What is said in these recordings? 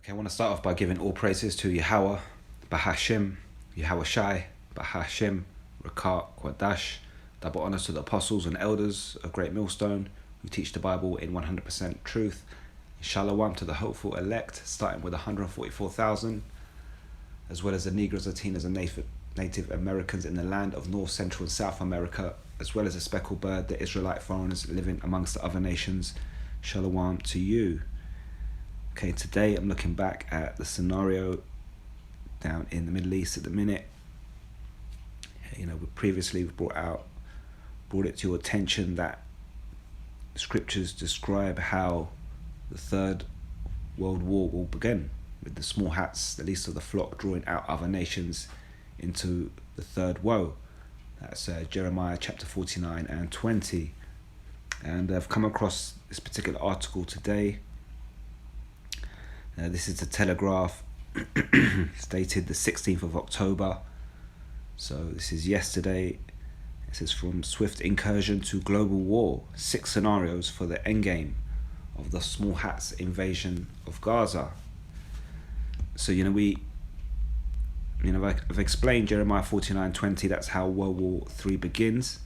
Okay, I want to start off by giving all praises to Yahweh, Bahashim, Yahweh Shai, Bahashim, Rakat, Kwadash. Double honors to the apostles and elders of Great Millstone who teach the Bible in 100% truth. Shalom to the hopeful elect, starting with 144,000, as well as the Negroes, Latinos, and Native Americans in the land of North, Central, and South America, as well as the speckled bird, the Israelite foreigners living amongst the other nations. Shalom to you. Okay, today I'm looking back at the scenario down in the Middle East at the minute. You know, we've brought it to your attention that scriptures describe how the Third World War will begin, with the small hats, the least of the flock, drawing out other nations into the third woe. That's Jeremiah chapter 49 and 20. And I've come across this particular article today. This is the Telegraph. It's dated the 16th of October. So this is yesterday. It says, from swift incursion to global war, 6 scenarios for the endgame of the small hats invasion of Gaza. So, I've explained Jeremiah 49:20. That's how World War III begins.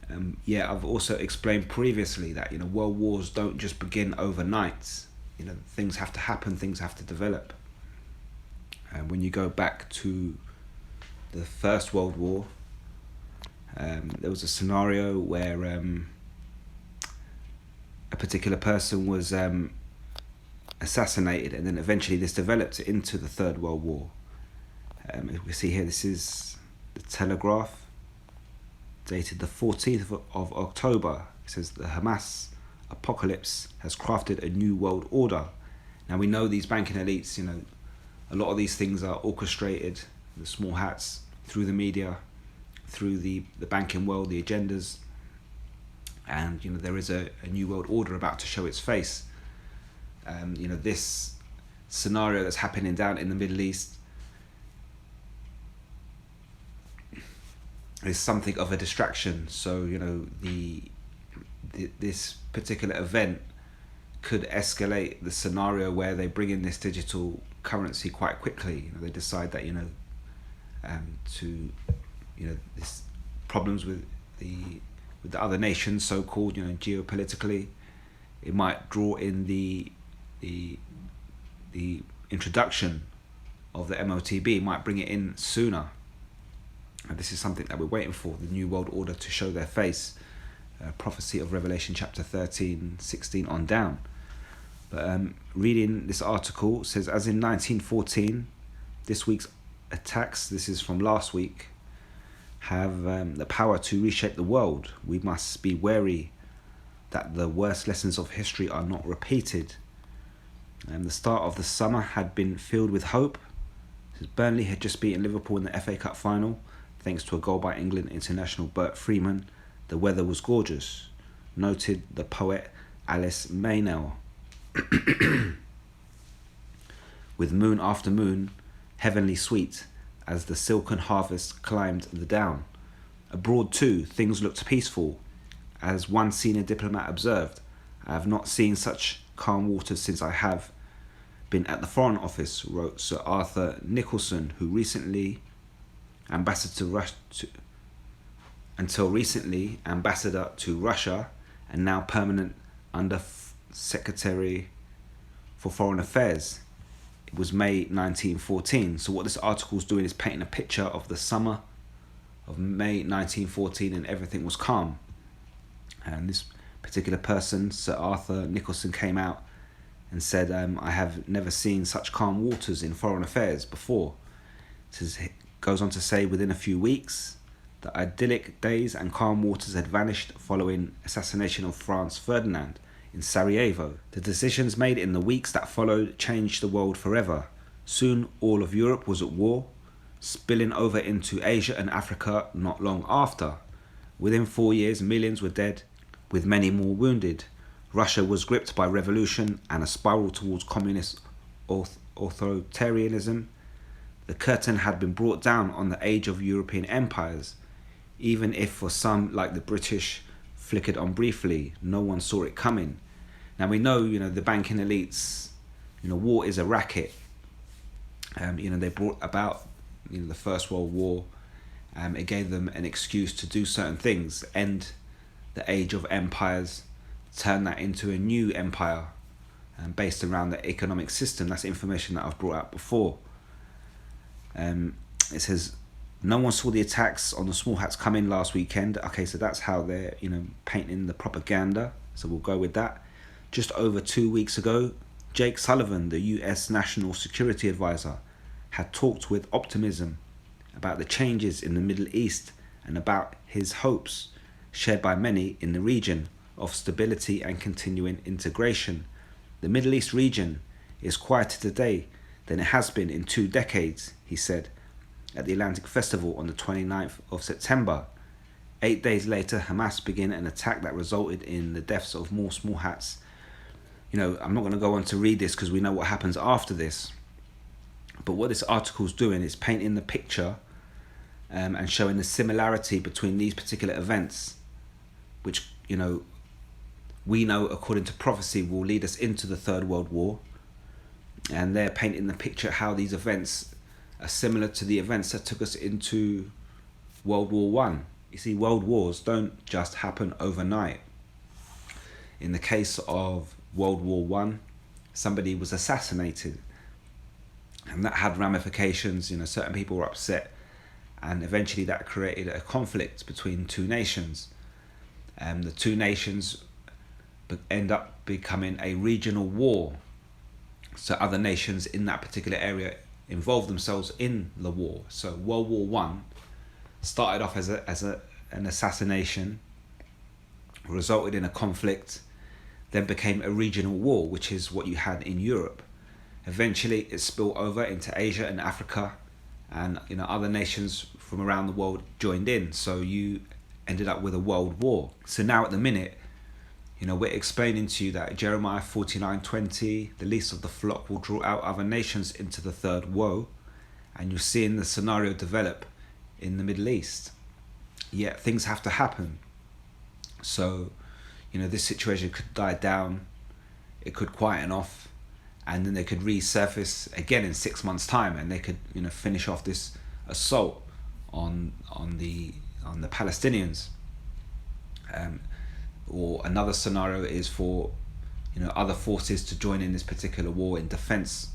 I've also explained previously that, world wars don't just begin overnight. Things have to happen, things have to develop. And when you go back to the First World War, there was a scenario where a particular person was assassinated, and then eventually this developed into the Third World War. We see here, this is the Telegraph, dated the 14th of October. It says the Hamas apocalypse has crafted a new world order. Now we know these banking elites, a lot of these things are orchestrated, the small hats, through the media, through the banking world, the agendas. And there is a new world order about to show its face. This scenario that's happening down in the Middle East is something of a distraction. So this particular event could escalate the scenario where they bring in this digital currency quite quickly. They decide that this problems with the other nations, so-called, geopolitically, it might draw in the introduction of the MOTB, might bring it in sooner. And this is something that we're waiting for, the new world order to show their face. Prophecy of Revelation chapter 13, 16 on down. But reading this article, says, as in 1914, this week's attacks, this is from last week, have the power to reshape the world. We must be wary that the worst lessons of history are not repeated. The start of the summer had been filled with hope. Burnley had just beaten Liverpool in the FA Cup final, thanks to a goal by England international Bert Freeman. The weather was gorgeous, noted the poet Alice Meynell. With moon after moon, heavenly sweet, as the silken harvest climbed the down. Abroad too, things looked peaceful. As one senior diplomat observed, I have not seen such calm waters since I have been at the Foreign Office, wrote Sir Arthur Nicholson, who until recently ambassador to Russia and now permanent Under Secretary for Foreign Affairs. It was May 1914. So what this article is doing is painting a picture of the summer of May 1914, and everything was calm. And this particular person, Sir Arthur Nicholson, came out and said, I have never seen such calm waters in foreign affairs before. It goes on to say, within a few weeks, the idyllic days and calm waters had vanished following assassination of Franz Ferdinand in Sarajevo. The decisions made in the weeks that followed changed the world forever. Soon all of Europe was at war, spilling over into Asia and Africa not long after. Within 4 years, millions were dead, with many more wounded. Russia was gripped by revolution and a spiral towards communist authoritarianism. The curtain had been brought down on the age of European empires, even if for some, like the British, flickered on briefly. No one saw it coming. Now we know, the banking elites, War is a racket. They brought about the First World War. It gave them an excuse to do certain things, end the age of empires, turn that into a new empire based around the economic system. That's information that I've brought out before. It says, no one saw the attacks on the small hats come in last weekend. Okay, so that's how they're painting the propaganda. So we'll go with that. Just over 2 weeks ago, Jake Sullivan, the US National Security Advisor, had talked with optimism about the changes in the Middle East and about his hopes, shared by many in the region, of stability and continuing integration. The Middle East region is quieter today than it has been in 2 decades, he said at the Atlantic Festival on the 29th of September. 8 days later, Hamas began an attack that resulted in the deaths of more small hats. I'm not going to go on to read this because we know what happens after this. But what this article's doing is painting the picture and showing the similarity between these particular events, which, we know according to prophecy will lead us into the Third World War. And they're painting the picture how these events are similar to the events that took us into World War One. You see, world wars don't just happen overnight. In the case of World War One, somebody was assassinated, and that had ramifications. Certain people were upset, and eventually that created a conflict between two nations. The two nations end up becoming a regional war. So other nations in that particular area involved themselves in the war. So World War One started off as an assassination, resulted in a conflict, then became a regional war, which is what you had in Europe. Eventually it spilled over into Asia and Africa, and other nations from around the world joined in. So you ended up with a world war. So now at the minute, we're explaining to you that Jeremiah 49:20, the least of the flock will draw out other nations into the third woe, and you're seeing the scenario develop in the Middle East. Yet things have to happen. So, this situation could die down, it could quieten off, and then they could resurface again in 6 months' time, and they could, finish off this assault on the Palestinians. Or another scenario is for other forces to join in this particular war in defense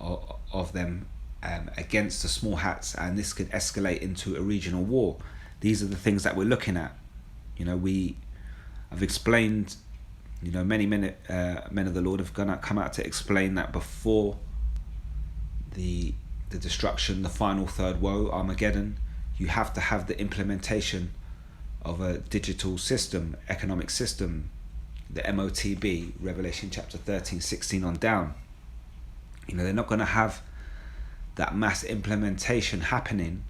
of them against the small hats, and this could escalate into a regional war. These are the things that we're looking at. I've explained, many men of the Lord have come out to explain that before the destruction, the final third woe, Armageddon, you have to have the implementation of a digital system, economic system, the MOTB, Revelation chapter 13, 16 on down. They're not going to have that mass implementation happening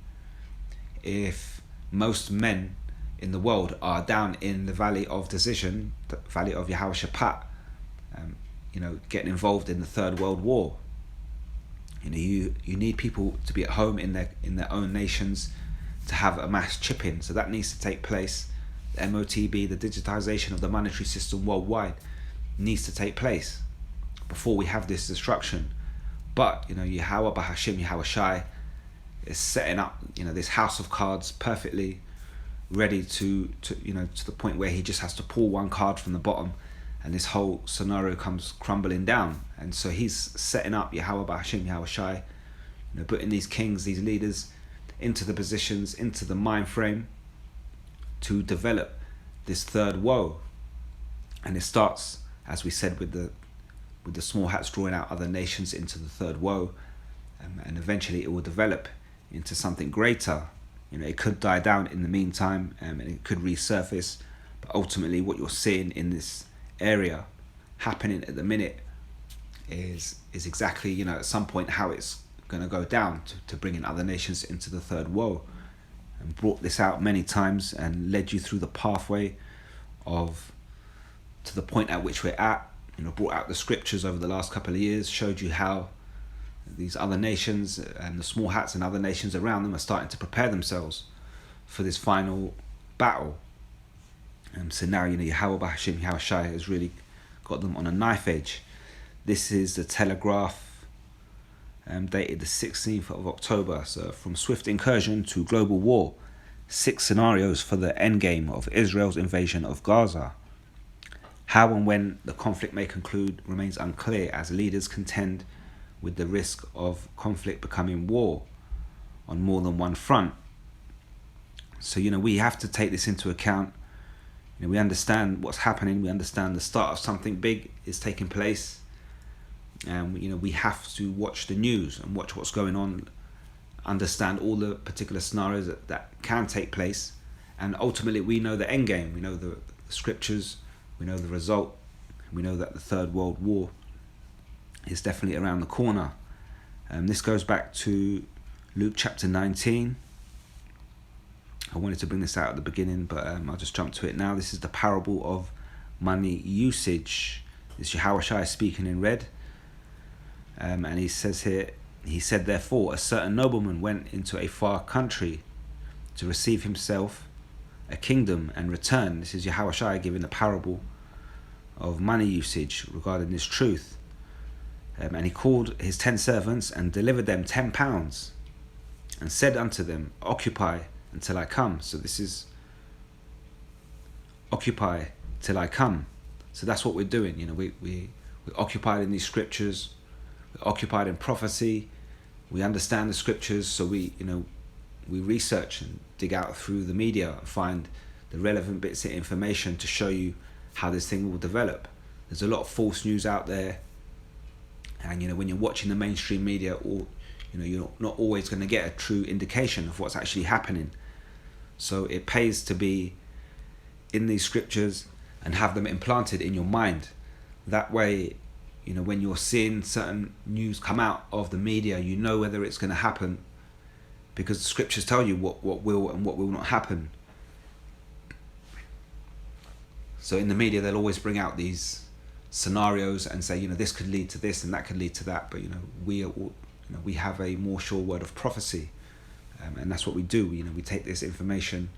if most men in the world are down in the valley of decision, the valley of Yehoshaphat, getting involved in the Third World War. You need people to be at home in their own nations to have a mass chip-in. So that needs to take place. The MOTB, the digitization of the monetary system worldwide, needs to take place before we have this destruction. But Yahweh Bahashim, Yahweh Shai is setting up this house of cards perfectly ready to the point where he just has to pull one card from the bottom and this whole scenario comes crumbling down. And so he's setting up Yahweh Bahashim, Yahweh Shai, putting these kings, these leaders into the positions, into the mind frame to develop this third woe. And it starts, as we said, with the small hats drawing out other nations into the third woe, and eventually it will develop into something greater. It could die down in the meantime, and it could resurface, but ultimately what you're seeing in this area happening at the minute is exactly at some point how it's going to go down to bring in other nations into the third woe. And brought this out many times and led you through the pathway to the point at which we're at. Brought out the scriptures over the last couple of years, showed you how these other nations and the small hats and other nations around them are starting to prepare themselves for this final battle. So now Yahweh Bahashim, Yahweh Shai has really got them on a knife edge. This is the Telegraph, dated the 16th of October. So from swift incursion to global war, 6 scenarios for the endgame of Israel's invasion of Gaza. How and when the conflict may conclude remains unclear as leaders contend with the risk of conflict becoming war on more than one front. So, we have to take this into account. We understand what's happening. We understand the start of something big is taking place. And, we have to watch the news and watch what's going on, understand all the particular scenarios that can take place. And ultimately, we know the end game. We know the scriptures. We know the result. We know that the Third World War is definitely around the corner. This goes back to Luke chapter 19. I wanted to bring this out at the beginning, but I'll just jump to it now. This is the parable of money usage. This is Yahushua speaking in red. And he says here, he said, therefore, a certain nobleman went into a far country to receive himself a kingdom and return. This is Yahushua giving the parable of money usage regarding this truth. And he called his 10 servants and delivered them 10 pounds and said unto them, occupy until I come. So this is occupy till I come. So that's what we're doing. We're occupied in these scriptures. We're occupied in prophecy. We understand the scriptures. So we research and dig out through the media and find the relevant bits of information to show you how this thing will develop. There's a lot of false news out there. And when you're watching the mainstream media, you're not always going to get a true indication of what's actually happening. So it pays to be in these scriptures and have them implanted in your mind. That way, when you're seeing certain news come out of the media, you know whether it's going to happen, because the scriptures tell you what will and what will not happen. So in the media, they'll always bring out these scenarios and say, this could lead to this and that could lead to that. But we have a more sure word of prophecy, and that's what we do. We take this information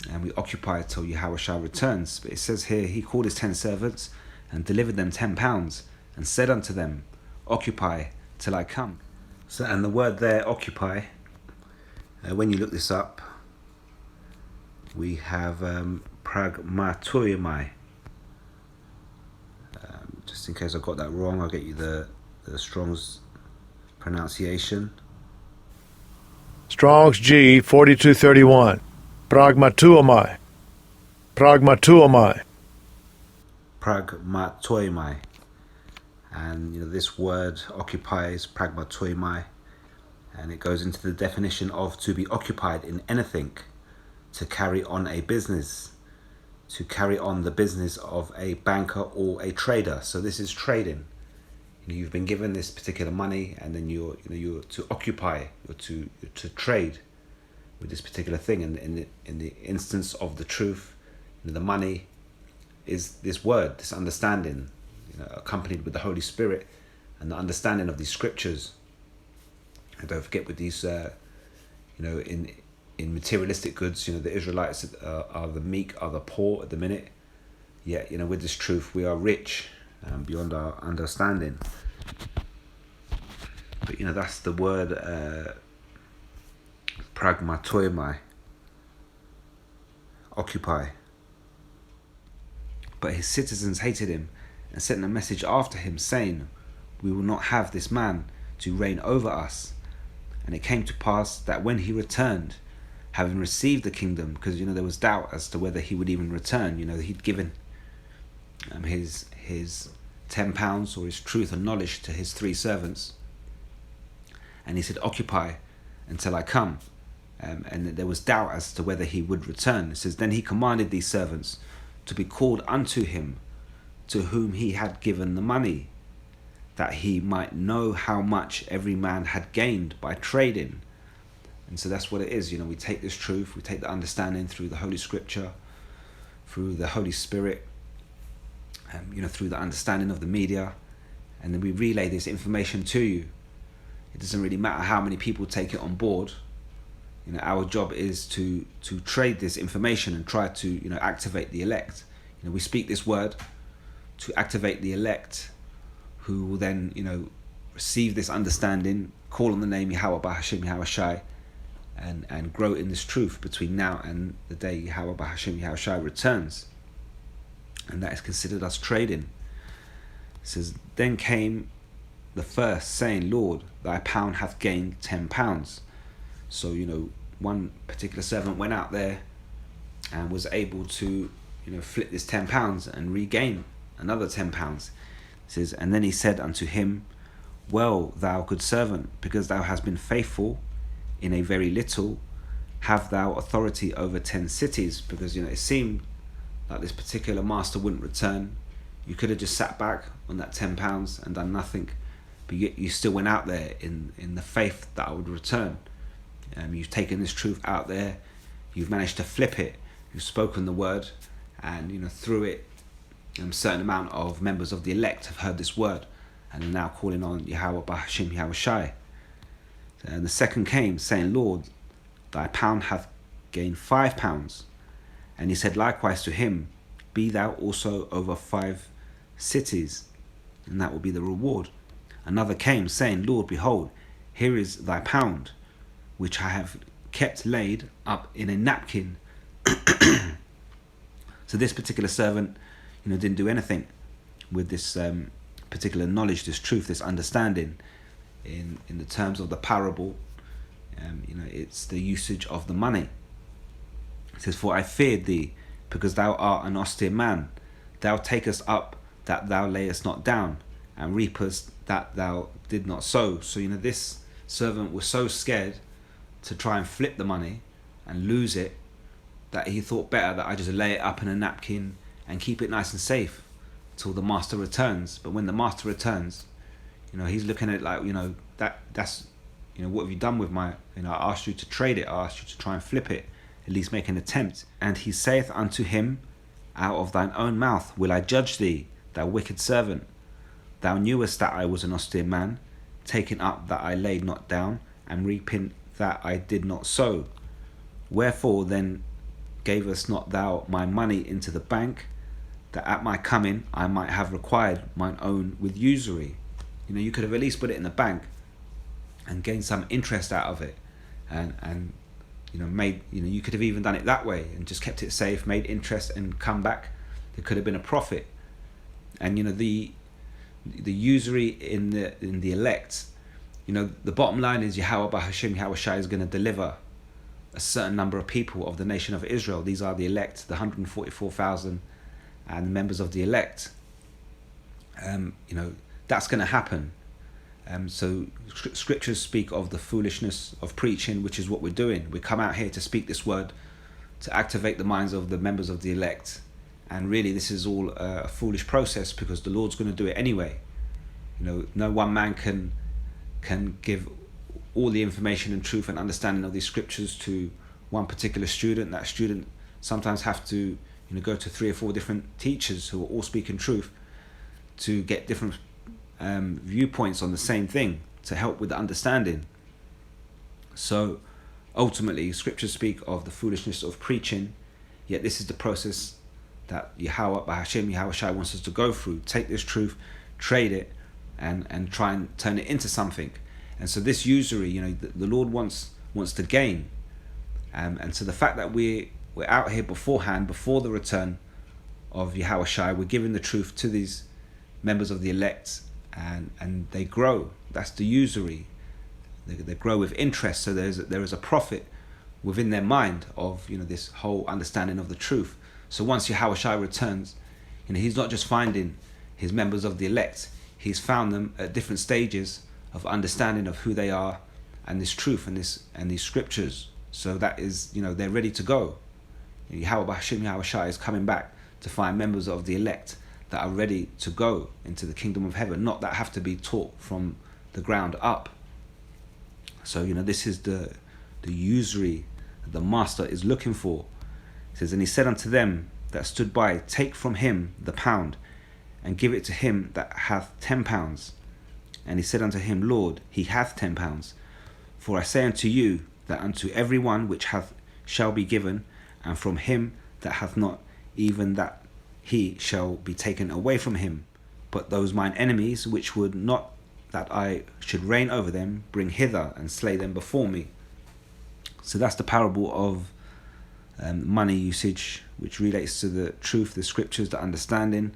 and we occupy it till Yahushua returns. But it says here, he called his 10 servants and delivered them 10 pounds and said unto them, occupy till I come. So, and the word there, occupy, when you look this up, we have pragmatoimai. Just in case I got that wrong, I'll get you the Strong's pronunciation. Strong's G 4231. Pragmatuomai. Pragmatuomai. Pragmatoimai. And this word occupies pragmatoimai, and it goes into the definition of to be occupied in anything, to carry on a business, to carry on the business of a banker or a trader. So this is trading. You've been given this particular money, and then you're to occupy, you're to trade with this particular thing. And in the instance of the truth, the money is this word, this understanding, accompanied with the Holy Spirit and the understanding of these scriptures. And don't forget, with these, in materialistic goods, the Israelites are the meek, are the poor at the minute. Yet, with this truth, we are rich beyond our understanding. But that's the word pragmatoimai, occupy. But his citizens hated him and sent a message after him, saying, we will not have this man to reign over us. And it came to pass that when he returned, having received the kingdom, because there was doubt as to whether he would even return. He'd given his £10 or his truth and knowledge to his 3 servants, and he said, occupy until I come. And there was doubt as to whether he would return. It says, then he commanded these servants to be called unto him, to whom he had given the money, that he might know how much every man had gained by trading. And so that's what it is. We take this truth, we take the understanding through the Holy Scripture, through the Holy Spirit, through the understanding of the media, and then we relay this information to you. It doesn't really matter how many people take it on board. Our job is to trade this information and try to activate the elect. We speak this word to activate the elect who will then, receive this understanding, call on the name Yahweh Bahashim Yahweh Shai, and grow in this truth between now and the day Yahweh Bahashim Yahweh Shai returns. And that is considered us trading. It says, then came the first, saying, Lord, thy pound hath gained 10 pounds. So, one particular servant went out there and was able to, flip this 10 pounds and regain another 10 pounds. It says, and then he said unto him, well, thou good servant, because thou hast been faithful in a very little, have thou authority over 10 cities. Because, it seemed like this particular master wouldn't return. You could have just sat back on that 10 pounds and done nothing, but yet you still went out there in the faith that I would return. You've taken this truth out there, you've managed to flip it, you've spoken the word, and through it, a certain amount of members of the elect have heard this word and are now calling on Yahweh Bahashim Yahweh Shai. And the second came, saying, Lord, thy pound hath gained 5 pounds. And he said likewise to him, be thou also over 5 cities, and that will be the reward. Another came, saying, Lord, behold, here is thy pound, which I have kept laid up in a napkin. So this particular servant, didn't do anything with this particular knowledge, this truth, this understanding. In the terms of the parable, it's the usage of the money. It says, for I feared thee, because thou art an austere man. Thou takest up that thou layest not down, and reapest that thou did not sow. So, this servant was so scared to try and flip the money and lose it, that he thought better that I just lay it up in a napkin and keep it nice and safe till the master returns. But when the master returns, he's looking at it like, that's, what have you done with my, I asked you to trade it, I asked you to try and flip it, at least make an attempt. And he saith unto him, out of thine own mouth will I judge thee, thou wicked servant. Thou knewest that I was an austere man, taking up that I laid not down, and reaping that I did not sow. Wherefore then gavest not thou my money into the bank, that at my coming I might have required mine own with usury? You could have at least put it in the bank and gained some interest out of it, and made, you could have even done it that way and just kept it safe, made interest, and come back. There could have been a profit. And the usury in the elect, the bottom line is Yahweh Bahashim Yahweh Shai is going to deliver a certain number of people of the nation of Israel. These are the elect, the 144,000 and the members of the elect. That's going to happen. So scriptures speak of the foolishness of preaching, which is what we're doing. We come out here to speak this word, to activate the minds of the members of the elect. And really this is all a foolish process, because the Lord's going to do it anyway. No one man can give all the information and truth and understanding of these scriptures to one particular student. That student sometimes have to go to 3 or 4 different teachers who are all speaking truth to get different viewpoints on the same thing to help with the understanding. So ultimately scriptures speak of the foolishness of preaching, yet this is the process that Yahweh Bahashim Yahweh Shai wants us to go through. Take this truth, trade it, and try and turn it into something. And so this usury, the Lord wants to gain, and so the fact that we're out here beforehand, before the return of Yahweh Shai, we're giving the truth to these members of the elect, and they grow. That's the usury. They grow with interest. So there is a profit within their mind of this whole understanding of the truth. So once Yahweh Shai returns, he's not just finding his members of the elect. He's found them at different stages of understanding of who they are and this truth and these scriptures. So that is, they're ready to go. Yahweh Bahashim Yahweh Shai is coming back to find members of the elect that are ready to go into the kingdom of heaven, not that have to be taught from the ground up. So this is the usury that the master is looking for. It says, and he said unto them that stood by, take from him the pound, and give it to him that hath 10 pounds. And he said unto him, Lord, he hath 10 pounds. For I say unto you, that unto every one which hath shall be given, and from him that hath not, even that he shall be taken away from him. but those mine enemies which would not that I should reign over them, bring hither and slay them before me. So that's the parable of money usage, which relates to the truth, the scriptures, the understanding.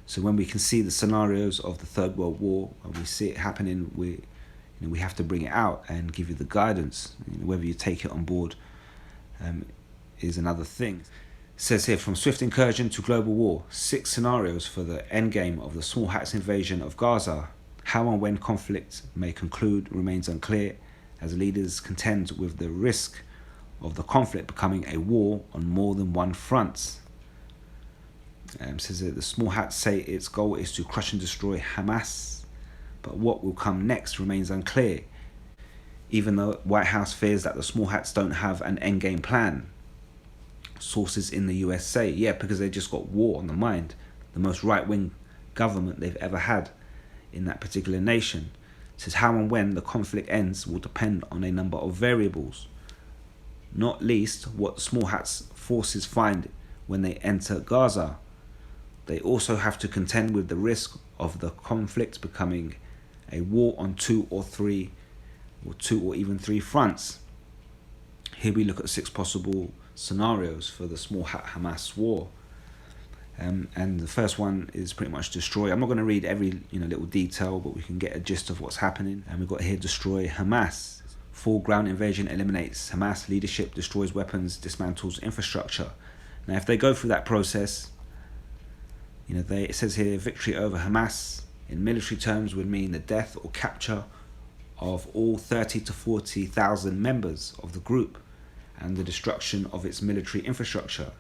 So when we can see the scenarios of the Third World War, and we see it happening, we have to bring it out and give you the guidance. Whether you take it on board is another thing. It says here, from swift incursion to global war, 6 scenarios for the endgame of the Small Hats invasion of Gaza. How and when conflict may conclude remains unclear, as leaders contend with the risk of the conflict becoming a war on more than one front. Says that the Small Hats say its goal is to crush and destroy Hamas, but what will come next remains unclear, even though White House fears that the Small Hats don't have an endgame plan. Sources in the US say, yeah, because they just got war on the mind, the most right-wing government they've ever had in that particular nation. It says how and when the conflict ends will depend on a number of variables, not least what the Small Hats forces find when they enter Gaza. They also have to contend with the risk of the conflict becoming a war on 2 or even 3 fronts. Here we look at 6 possible scenarios for the Small Hat Hamas war. And the first one is pretty much destroy. I'm not going to read every little detail, but we can get a gist of what's happening. And we've got here destroy Hamas. Full ground invasion eliminates Hamas leadership, destroys weapons, dismantles infrastructure. Now, if they go through that process, it says here victory over Hamas in military terms would mean the death or capture of all 30 to 40,000 members of the group and the destruction of its military infrastructure,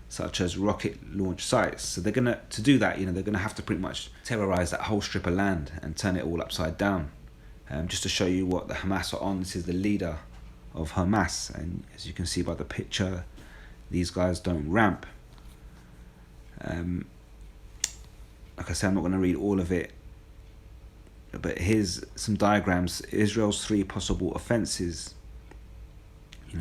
such as rocket launch sites. So they're gonna to do that. They're gonna have to pretty much terrorize that whole strip of land and turn it all upside down. Just to show you what the Hamas are on. This is the leader of Hamas, and as you can see by the picture, these guys don't ramp. Like I said, I'm not going to read all of it, but here's some diagrams. Israel's 3 possible offenses.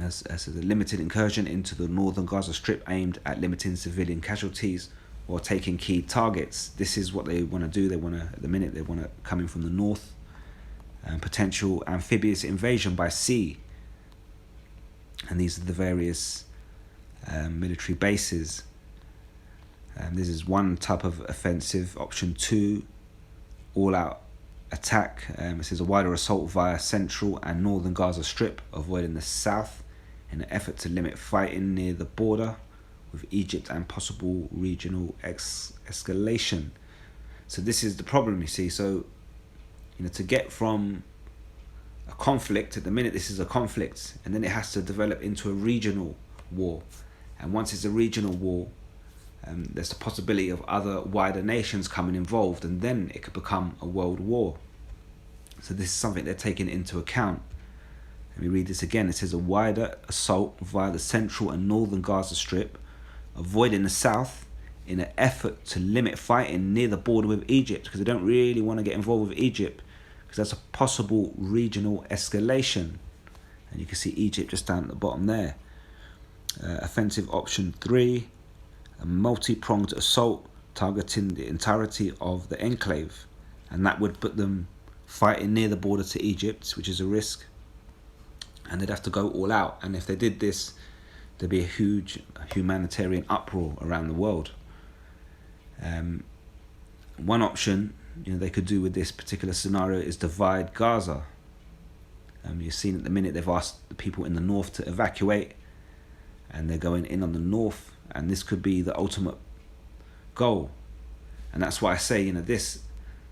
As a limited incursion into the northern Gaza Strip aimed at limiting civilian casualties or taking key targets. This is what they want to do. They want to, at the minute, they want to come in from the north. Potential amphibious invasion by sea. And these are the various military bases. This is one type of offensive. Option 2, all-out attack. It says a wider assault via central and northern Gaza Strip, avoiding the south, in an effort to limit fighting near the border with Egypt and possible regional escalation. So this is the problem, you see. So, to get from a conflict, at the minute this is a conflict, and then it has to develop into a regional war. And once it's a regional war, there's the possibility of other wider nations coming involved, and then it could become a world war. So this is something they're taking into account. Let me read this again. It says a wider assault via the central and northern Gaza Strip, avoiding the south, in an effort to limit fighting near the border with Egypt, because they don't really want to get involved with Egypt, because that's a possible regional escalation. And you can see Egypt just down at the bottom there. Offensive option 3, a multi-pronged assault targeting the entirety of the enclave, and that would put them fighting near the border to Egypt, which is a risk, and they'd have to go all out. And if they did this, there'd be a huge humanitarian uproar around the world. One option they could do with this particular scenario is divide Gaza. You've seen at the minute they've asked the people in the north to evacuate, and they're going in on the north, and this could be the ultimate goal. And that's why I say, this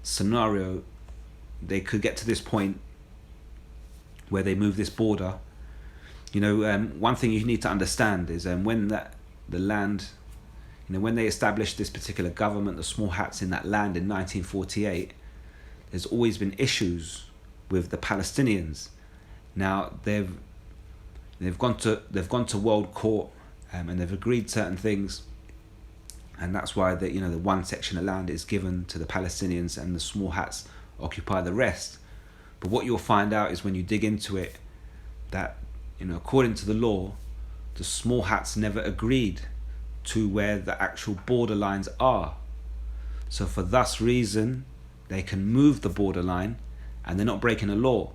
scenario, they could get to this point where they move this border. One thing you need to understand is when the land, when they established this particular government, the Small Hats in that land in 1948, there's always been issues with the Palestinians. Now they've gone to world court, and they've agreed certain things, and that's why the one section of land is given to the Palestinians and the Small Hats occupy the rest. But what you'll find out is when you dig into it, that according to the law, the Small Hats never agreed to where the actual border lines are. So for thus reason, they can move the borderline and they're not breaking a law.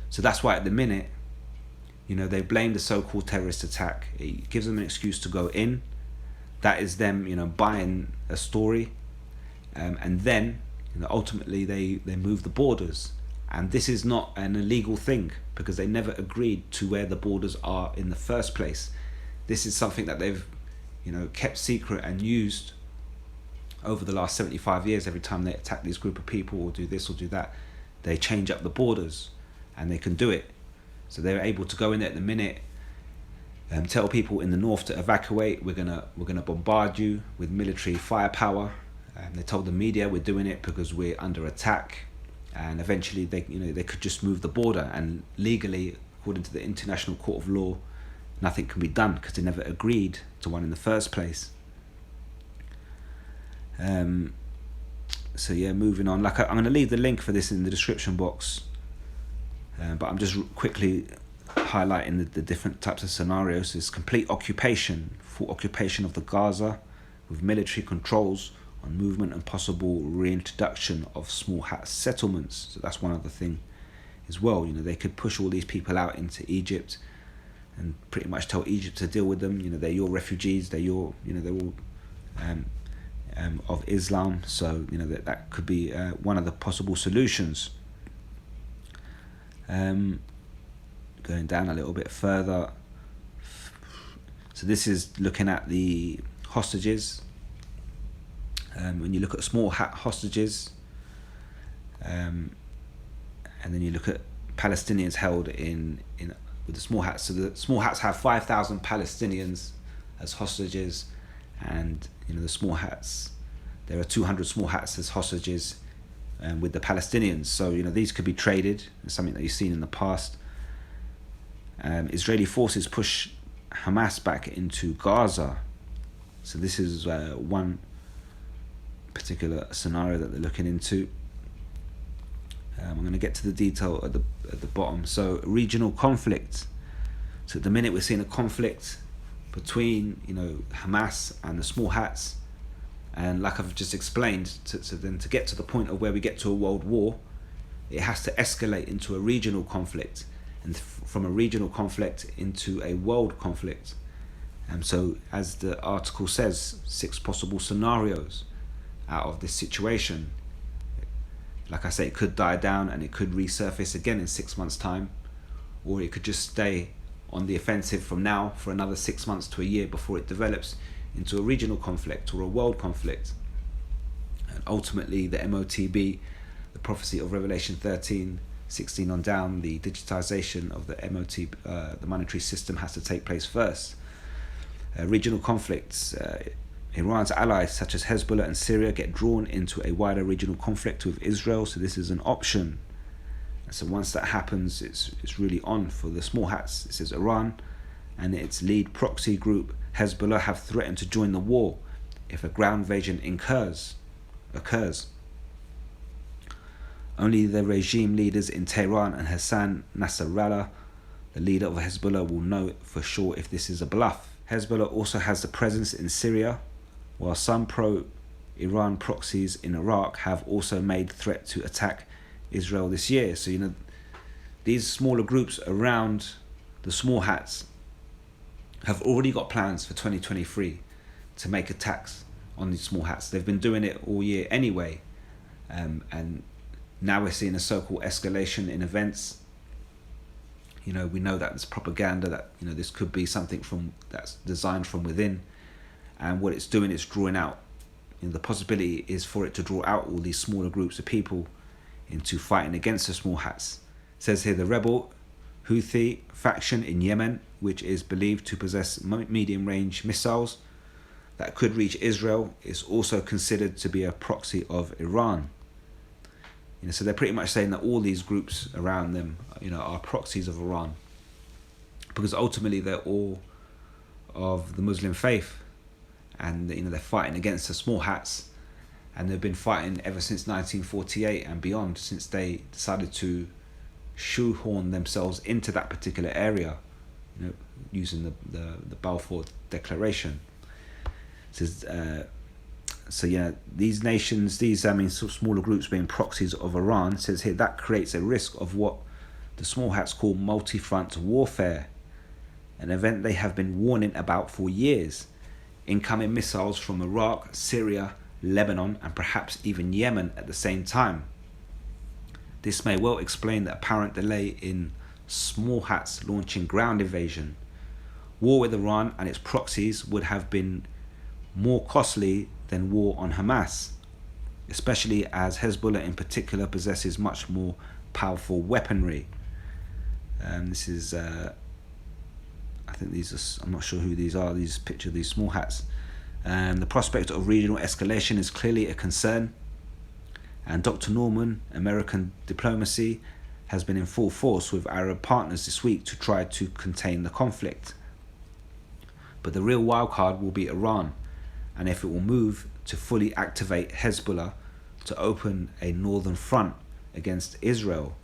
So that's why at the minute, they blame the so-called terrorist attack. It gives them an excuse to go in. That is them, buying a story. And then, ultimately they move the borders. And this is not an illegal thing because they never agreed to where the borders are in the first place. This is something that they've, kept secret and used over the last 75 years. Every time they attack this group of people or do this or do that, they change up the borders, and they can do it. So they're able to go in there at the minute and tell people in the north to evacuate. We're gonna bombard you with military firepower. They told the media we're doing it because we're under attack, and eventually they could just move the border, and legally, according to the International Court of Law, nothing can be done because they never agreed to one in the first place. So yeah, moving on. I'm going to leave the link for this in the description box, but I'm just quickly highlighting the different types of scenarios. There's complete occupation, full occupation of the Gaza, with military controls on movement and possible reintroduction of small hat settlements. So that's one other thing as well. They could push all these people out into Egypt and pretty much tell Egypt to deal with them. They're your refugees. They're your, they're all of Islam. So that could be one of the possible solutions. Going down a little bit further. So this is looking at the hostages. When you look at small hat hostages, and then you look at Palestinians held in with the small hats. So the small hats have 5,000 Palestinians as hostages, and the small hats, there are 200 small hats as hostages with the Palestinians. So these could be traded. It's something that you've seen in the past. Israeli forces push Hamas back into Gaza. So this is one particular scenario that they're looking into. I'm going to get to the detail at the bottom. So regional conflict. So at the minute we're seeing a conflict between Hamas and the small hats, and like I've just explained, to get to the point of where we get to a world war, it has to escalate into a regional conflict, and from a regional conflict into a world conflict. So as the article says, 6 possible scenarios out of this situation. Like I say, it could die down and it could resurface again in 6 months' time, or it could just stay on the offensive from now for another 6 months to a year before it develops into a regional conflict or a world conflict. And ultimately, the MOTB, the prophecy of Revelation 13:16 on down, the digitization of the MOTB, the monetary system, has to take place first. Regional conflicts. Iran's allies such as Hezbollah and Syria get drawn into a wider regional conflict with Israel, so this is an option. And so once that happens, it's really on for the small hats. It says Iran and its lead proxy group Hezbollah have threatened to join the war if a ground invasion occurs. Only the regime leaders in Tehran and Hassan Nasrallah, the leader of Hezbollah, will know for sure if this is a bluff. Hezbollah also has the presence in Syria, while some pro-Iran proxies in Iraq have also made threat to attack Israel this year. So, these smaller groups around the small hats have already got plans for 2023 to make attacks on these small hats. They've been doing it all year anyway. And now we're seeing a so-called escalation in events. We know that there's propaganda that, this could be something that's designed from within. And what it's doing is drawing out. The possibility is for it to draw out all these smaller groups of people into fighting against the small hats. It says here the rebel Houthi faction in Yemen, which is believed to possess medium-range missiles that could reach Israel, is also considered to be a proxy of Iran. So they're pretty much saying that all these groups around them, are proxies of Iran, because ultimately they're all of the Muslim faith. And they're fighting against the small hats, and they've been fighting ever since 1948 and beyond, since they decided to shoehorn themselves into that particular area, using the Balfour Declaration. It says So yeah, these nations, these sort of smaller groups being proxies of Iran, says here that creates a risk of what the small hats call multi-front warfare, an event they have been warning about for years. Incoming missiles from Iraq, Syria, Lebanon, and perhaps even Yemen at the same time. This may well explain the apparent delay in small hats launching ground invasion. War with Iran and its proxies would have been more costly than war on Hamas, especially as Hezbollah in particular possesses much more powerful weaponry. This is, I think these are, I'm not sure who these are, these picture these small hats. The prospect of regional escalation is clearly a concern, and Dr. Norman, American diplomacy, has been in full force with Arab partners this week to try to contain the conflict. But the real wildcard will be Iran, and if it will move to fully activate Hezbollah to open a northern front against Israel.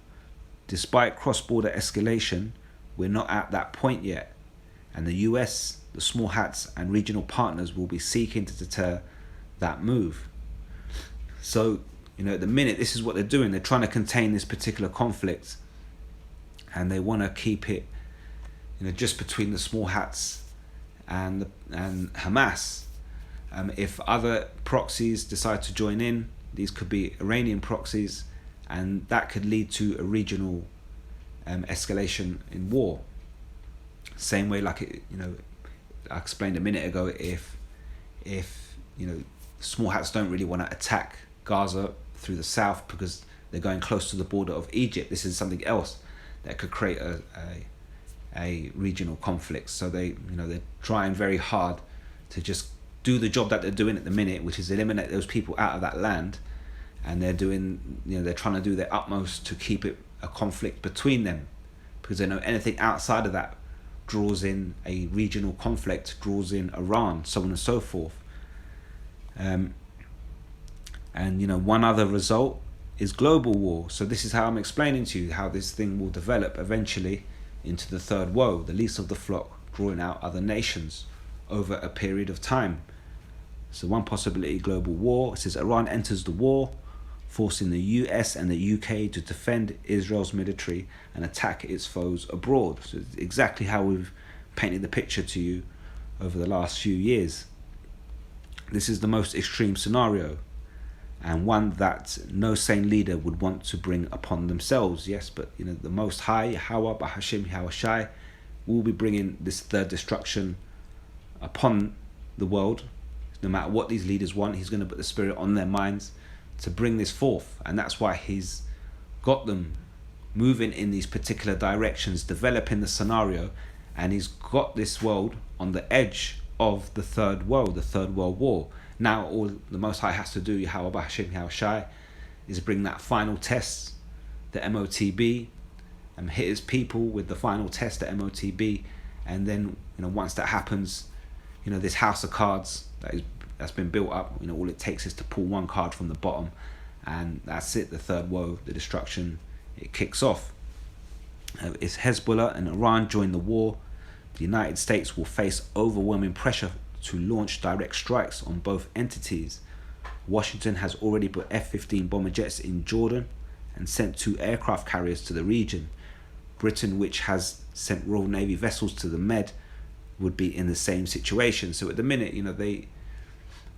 Despite cross-border escalation, we're not at that point yet, and the US, the small hats, and regional partners will be seeking to deter that move. So, at the minute, this is what they're doing. They're trying to contain this particular conflict, and they want to keep it, just between the small hats and Hamas. If other proxies decide to join in, these could be Iranian proxies, and that could lead to a regional escalation in war. Same way, like I explained a minute ago, if small hats don't really want to attack Gaza through the south because they're going close to the border of Egypt, this is something else that could create a regional conflict. So they're trying very hard to just do the job that they're doing at the minute, which is eliminate those people out of that land, and they're trying to do their utmost to keep it a conflict between them, because they know anything outside of that draws in a regional conflict, draws in Iran, so on and so forth. And one other result is global war. So this is how I'm explaining to you how this thing will develop eventually into the third woe, the least of the flock, drawing out other nations over a period of time. So one possibility, global war. It says Iran enters the war, forcing the US and the UK to defend Israel's military and attack its foes abroad. So it's exactly how we've painted the picture to you over the last few years. This is the most extreme scenario, and one that no sane leader would want to bring upon themselves. Yes, but the Most High, Yahweh, Bahashim, Yahweh Shai, will be bringing this third destruction upon the world. No matter what these leaders want, he's going to put the spirit on their minds to bring this forth, and that's why he's got them moving in these particular directions, developing the scenario, and he's got this world on the edge of the third world war. Now all the Most High has to do, Yahweh Bahashim, Yahweh Shai, is bring that final test, the MOTB, and hit his people with the final test, the MOTB, and then once that happens, this house of cards that's been built up, all it takes is to pull one card from the bottom, and that's it, the third woe, the destruction, it kicks off. If Hezbollah and Iran join the war, the United States will face overwhelming pressure to launch direct strikes on both entities. Washington has already put F-15 bomber jets in Jordan and sent 2 aircraft carriers to the region. Britain, which has sent Royal Navy vessels to the Med, would be in the same situation. So at the minute,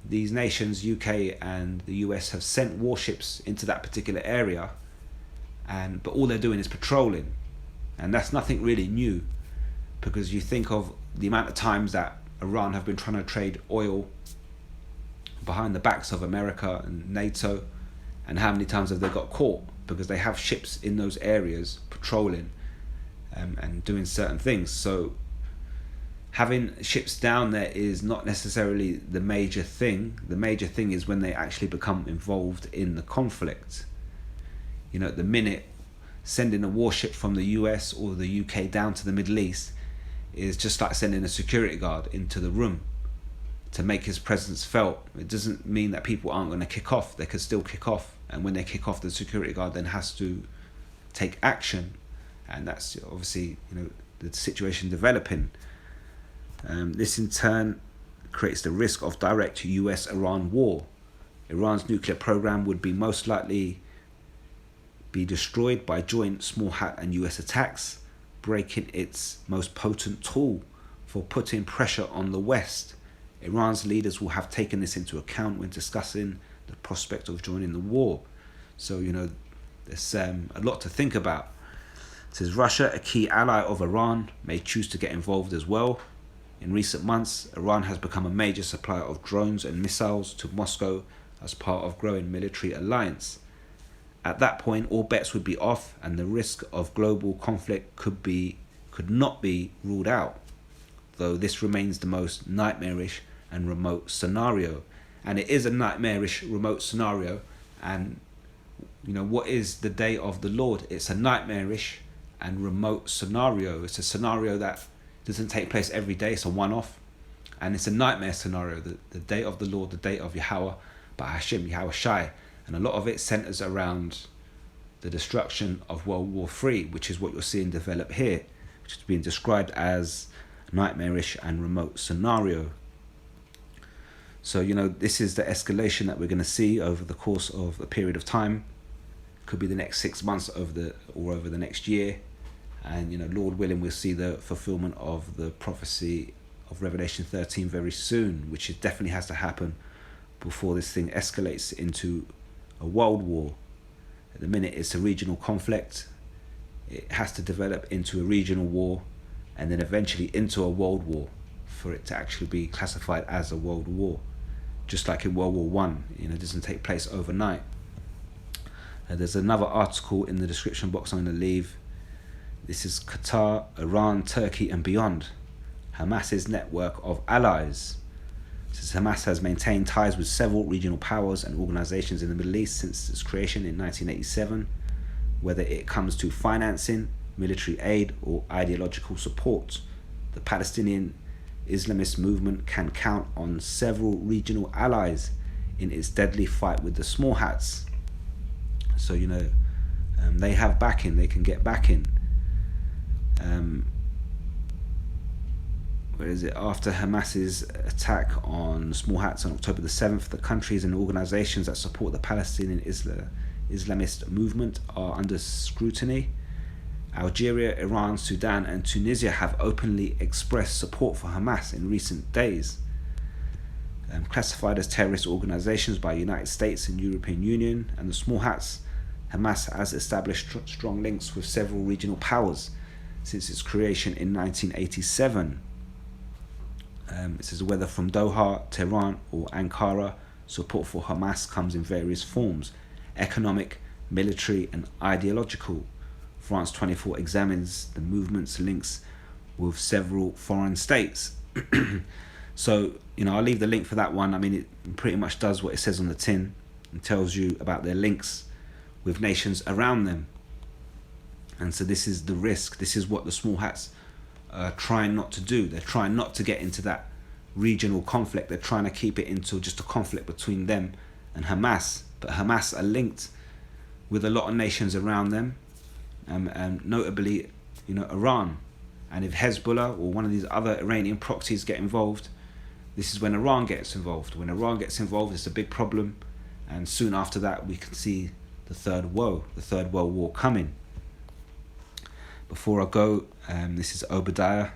these nations, UK and the US, have sent warships into that particular area, but all they're doing is patrolling, and that's nothing really new, because you think of the amount of times that Iran have been trying to trade oil behind the backs of America and NATO, and how many times have they got caught because they have ships in those areas patrolling and doing certain things. So having ships down there is not necessarily the major thing. The major thing is when they actually become involved in the conflict. At the minute, sending a warship from the US or the UK down to the Middle East is just like sending a security guard into the room to make his presence felt. It doesn't mean that people aren't going to kick off. They could still kick off, and when they kick off, the security guard then has to take action, and that's obviously the situation developing. This in turn creates the risk of direct US-Iran war, Iran's nuclear program would be most likely be destroyed by joint small hat and US attacks, breaking its most potent tool for putting pressure on the West. Iran's leaders will have taken this into account when discussing the prospect of joining the war. So, there's a lot to think about. It says Russia, a key ally of Iran, may choose to get involved as well. In recent months, Iran has become a major supplier of drones and missiles to Moscow as part of growing military alliance. At that point, all bets would be off, and the risk of global conflict could not be ruled out, though this remains the most nightmarish and remote scenario. And it is a nightmarish remote scenario. And what is the day of the Lord? It's a nightmarish and remote scenario. It's a scenario that doesn't take place every day. It's a one-off, and it's a nightmare scenario. The day of the Lord, the day of Yahweh, Bahashim, Yahweh Shai. And a lot of it centers around the destruction of World War III, which is what you're seeing develop here, which is being described as nightmarish and remote scenario. So, this is the escalation that we're going to see over the course of a period of time. Could be the next 6 months or over the next year. And, Lord willing, we'll see the fulfillment of the prophecy of Revelation 13 very soon, which definitely has to happen before this thing escalates into a world war. At the minute, it's a regional conflict. It has to develop into a regional war, and then eventually into a world war for it to actually be classified as a world war. Just like in World War I, it doesn't take place overnight. There's another article in the description box I'm going to leave. This is Qatar, Iran, Turkey and beyond. Hamas's network of allies. Since Hamas has maintained ties with several regional powers and organizations in the Middle East since its creation in 1987, whether it comes to financing, military aid, or ideological support, the Palestinian Islamist movement can count on several regional allies in its deadly fight with the small hats. So, they have backing, they can get backing. Where is it? After Hamas's attack on small hats on October the 7th, the countries and organizations that support the Palestinian Islamist movement are under scrutiny. Algeria, Iran, Sudan and Tunisia have openly expressed support for Hamas in recent days. Classified as terrorist organizations by United States and European Union and the small hats, Hamas has established strong links with several regional powers since its creation in 1987. It says whether from Doha, Tehran or Ankara, support for Hamas comes in various forms: economic, military and ideological. France 24 examines the movement's links with several foreign states. So, I'll leave the link for that one. It pretty much does what it says on the tin and tells you about their links with nations around them. And so this is the risk. This is what the small hats are trying not to do. They're trying not to get into that regional conflict. They're trying to keep it into just a conflict between them and Hamas. But Hamas are linked with a lot of nations around them, and notably, Iran. And if Hezbollah or one of these other Iranian proxies get involved, this is when Iran gets involved. When Iran gets involved, it's a big problem. And soon after that, we can see the Third World War coming. Before I go, this is Obadiah.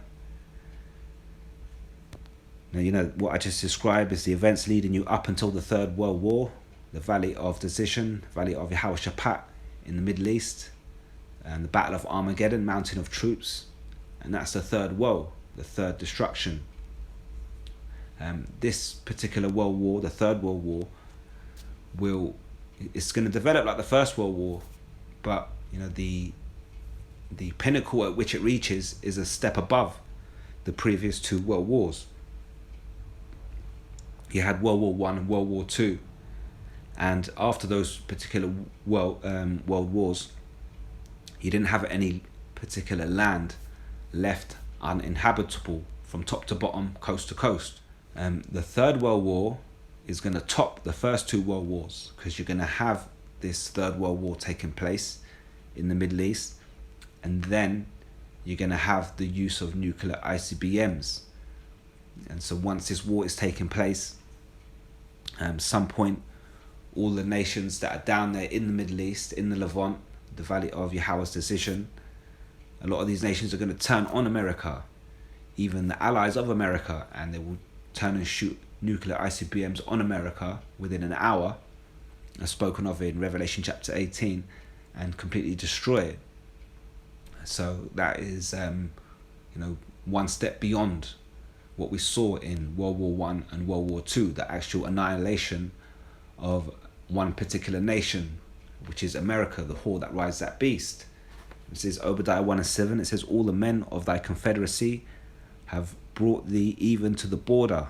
Now, what I just described is the events leading you up until the Third World War, the Valley of Decision, Valley of Yehoshaphat in the Middle East, and the Battle of Armageddon, Mountain of Troops, and that's the Third Woe, the third destruction. This particular World War, the Third World War, it's going to develop like the First World War, but the pinnacle at which it reaches is a step above the previous two world wars. You had World War I and World War II, and after those particular world wars, you didn't have any particular land left uninhabitable from top to bottom, coast to coast. The Third World War is going to top the first two world wars, because you're going to have this Third World War taking place in the Middle East, and then you're going to have the use of nuclear ICBMs. And so once this war is taking place, some point all the nations that are down there in the Middle East, in the Levant, the Valley of Yahweh's decision. A lot of these nations are going to turn on America, even the allies of America, and they will turn and shoot nuclear ICBMs on America within an hour, as spoken of in Revelation chapter 18, and completely destroy it. So that is, one step beyond what we saw in World War One and World War Two, the actual annihilation of one particular nation, which is America, the whore that rides that beast. It says Obadiah 1:7, it says, all the men of thy confederacy have brought thee even to the border.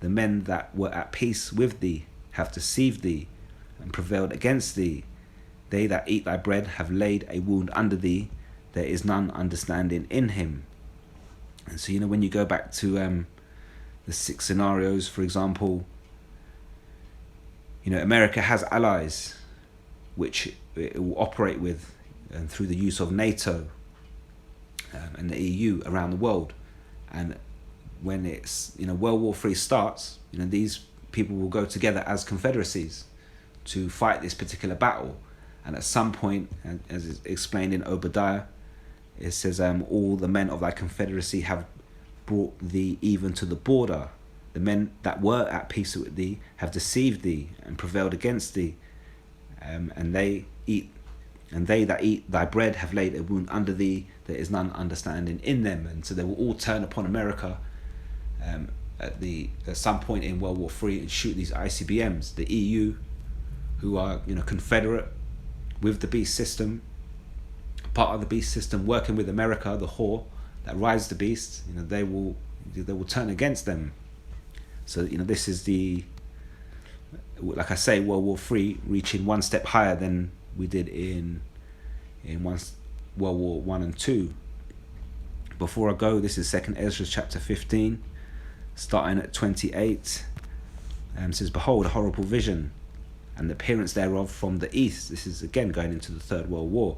The men that were at peace with thee have deceived thee and prevailed against thee. They that eat thy bread have laid a wound under thee. There is none understanding in him. And so, when you go back to the 6 scenarios, for example, America has allies which it will operate with and through the use of NATO and the EU around the world. And when it's, World War III starts, these people will go together as confederacies to fight this particular battle. And at some point, as is explained in Obadiah, it says, all the men of thy confederacy have brought thee even to the border. The men that were at peace with thee have deceived thee and prevailed against thee. And they that eat thy bread have laid a wound under thee. There is none understanding in them. And so they will all turn upon America at some point in World War III and shoot these ICBMs. The EU, who are confederate with the beast system, part of the beast system, working with America, the whore that rides the beast, they will turn against them. So this is like I say, World War III reaching one step higher than we did in World War One and Two. Before I go, this is 2nd Ezra chapter 15, starting at 28. Says, behold, a horrible vision, and the appearance thereof from the east. This is again going into the Third World War,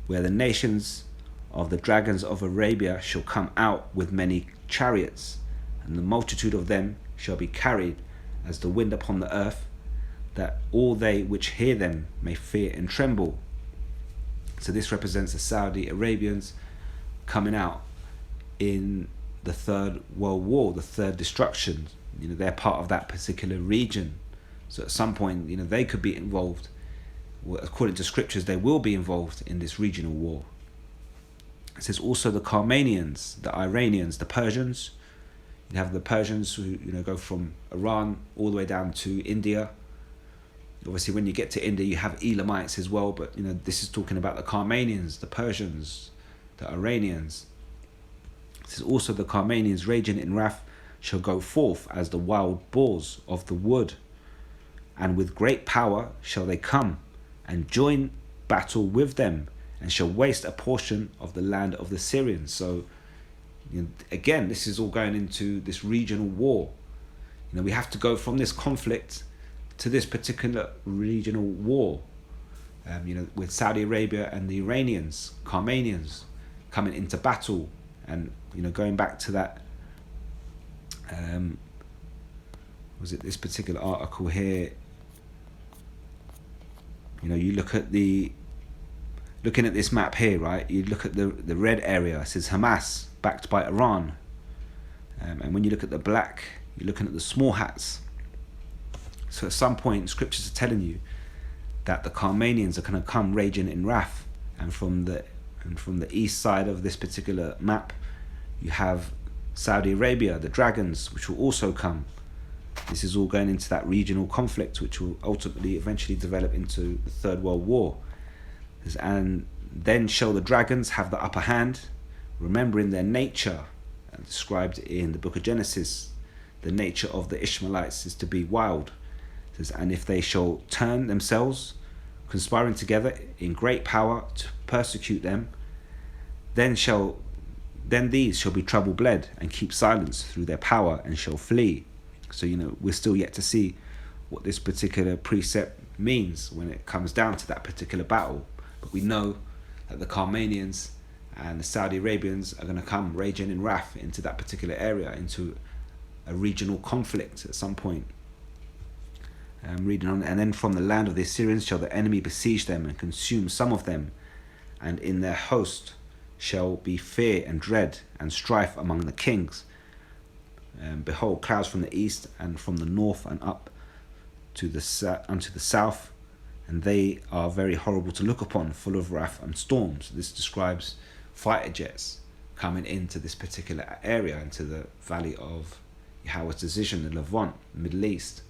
where the nations of the dragons of Arabia shall come out with many chariots, and the multitude of them shall be carried as the wind upon the earth, that all they which hear them may fear and tremble. So this represents the Saudi Arabians coming out in the Third World War, the third destruction. They're part of that particular region. So at some point, they could be involved. Well, according to scriptures, they will be involved in this regional war. It says also the Carmanians, the Iranians, the Persians. You have the Persians who go from Iran all the way down to India. Obviously, when you get to India, you have Elamites as well. But this is talking about the Carmanians, the Persians, the Iranians. It says also the Carmanians raging in wrath shall go forth as the wild boars of the wood, and with great power shall they come and join battle with them, and shall waste a portion of the land of the Syrians. So again, this is all going into this regional war. We have to go from this conflict to this particular regional war. With Saudi Arabia and the Iranians, Carmanians, coming into battle, and going back to that. Was it this particular article here? You look at looking at this map here, right? You look at the red area. It says Hamas, backed by Iran. And when you look at the black, you're looking at the small hats. So at some point, scriptures are telling you that the Carmanians are going to come raging in wrath. And from the east side of this particular map, you have Saudi Arabia, the dragons, which will also come. This is all going into that regional conflict, which will ultimately eventually develop into the Third World War. And then shall the dragons have the upper hand, remembering their nature, described in the book of Genesis. The nature of the Ishmaelites is to be wild. It says, and if they shall turn themselves, conspiring together in great power to persecute them, then these shall be trouble bled, and keep silence through their power, and shall flee. So we're still yet to see what this particular precept means when it comes down to that particular battle. But we know that the Carmanians and the Saudi Arabians are going to come raging in wrath into that particular area, into a regional conflict at some point. Reading on, and then from the land of the Assyrians shall the enemy besiege them and consume some of them, and in their host shall be fear and dread and strife among the kings. Behold, clouds from the east and from the north and up to unto the south, and they are very horrible to look upon, full of wrath and storms. This describes fighter jets coming into this particular area, into the valley of Yahweh's decision, the Levant, Middle East.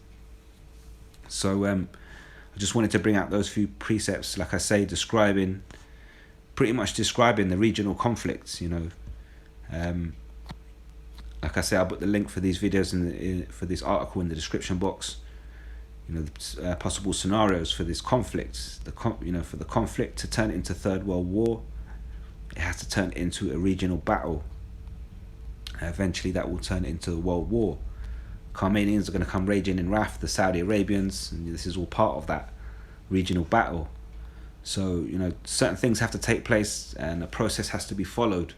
So I just wanted to bring out those few precepts, like I say, pretty much describing the regional conflicts, like I say, I'll put the link for these videos for this article in the description box. The possible scenarios for this conflict. For the conflict to turn into Third World War, it has to turn into a regional battle. Eventually, that will turn into a world war. Armenians are going to come raging in wrath, the Saudi Arabians, and this is all part of that regional battle. So, certain things have to take place, and a process has to be followed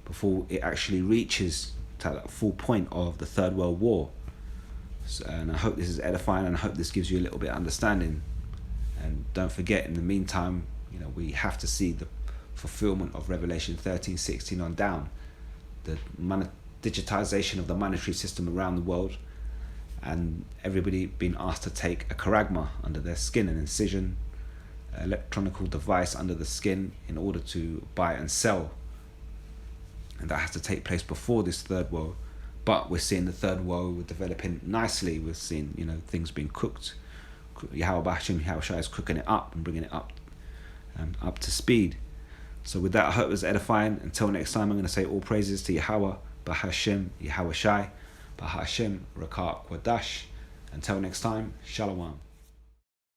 before it actually reaches to that full point of the Third World War. And I hope this is edifying, and I hope this gives you a little bit of understanding. And don't forget, in the meantime, we have to see the fulfillment of Revelation 13:16 on down, the digitization of the monetary system around the world, and everybody being asked to take a charagma under their skin, an incision, electronical device under the skin, in order to buy and sell. And that has to take place before this third woe. But we're seeing the third woe developing nicely. We're seeing, things being cooked. Yahweh Bahashim, Yahweh Shai is cooking it up and bringing it up to speed. So with that, I hope it was edifying. Until next time, I'm going to say all praises to Yahweh Bahashim, Yahweh Shai, Bahashim, Rakat, Kwadash. Until next time, Shalom.